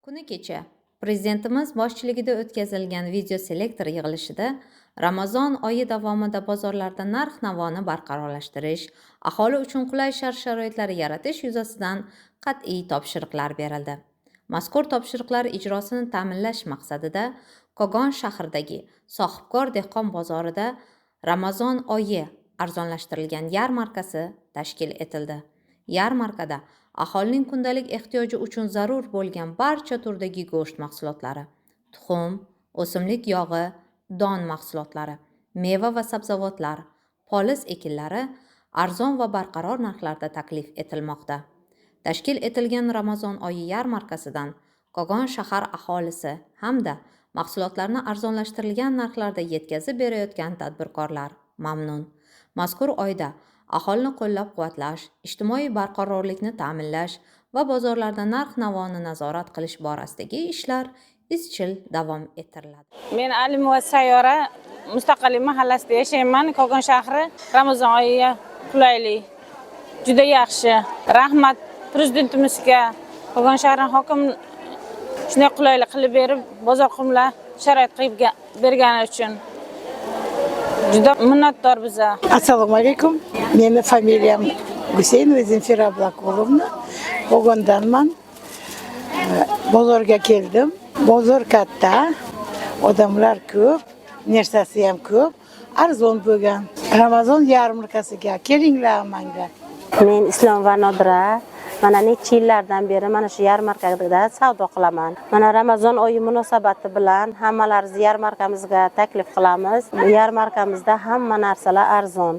Kuni kecha Prezidentimiz boshchiligida o'tkazilgan videoselektor yig'ilishida Ramazon oyi davomida bozorlarda narx-navoni barqarorlashtirish, aholi uchun qulay shart-sharoitlar yaratish yuzasidan qat'iy topshiriqlar berildi. Mazkur topshiriqlar ijrosini ta'minlash maqsadida Kogon shahridagi Sohibkor dehqon bozorida Ramazon oyi arzonlashtirilgan yarmarkasi tashkil etildi. Yarmarkada aholining kundalik ehtiyoji uchun zarur bo'lgan barcha turdagi go'sht mahsulotlari, tuxum, o'simlik yog'i, don mahsulotlari, meva va sabzavotlar, poliz ekinlari arzon va barqaror narxlarda taklif etilmoqda. Tashkil etilgan Ramazon oyi yarmarkasidan Kogon shahar aholisi hamda mahsulotlarni arzonlashtirilgan narxlarda yetkazib berayotgan tadbirkorlar mamnun. Mazkur oyda aholini qo'llab-quvvatlash, ijtimoiy barqarorlikni ta'minlash va bozorlarda narx-navoni nazorat qilish borasidagi ishlar izchil davom ettiriladi. Men Alimova Sayyora mustaqillik mahallasida yashayman. Kogon shahri Ramazon oyiga qulaylik. Juda yaxshi. Rahmat prezidentimizga, Kogon shahri hokim shunday qulaylik qilib berib, bozor qilib sharoit qilib bergani uchun juda minnatdor biza. Assalomu alaykum. Meni familiyam Guseynova Zemfira Ablaqulovna. Kogondanman. Bozorga keldim. Bozor katta, odamlar ko'p, narsasi ham ko'p, arzon bo'lgan. Ramazon yarmarkasiga kelinglar manga. Men Islomova Nodira. Mana necha yillardan beri mana shu yarmarkada savdo qilaman. Mana Ramazon oyi munosabati bilan hammalaringizni yarmarkamizga taklif qilamiz. Yarmarkamizda hamma narsalar arzon.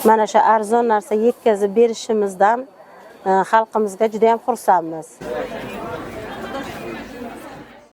Mana shu arzon narsa yetkazib berishimizdan xalqimizga juda ham xursandmiz.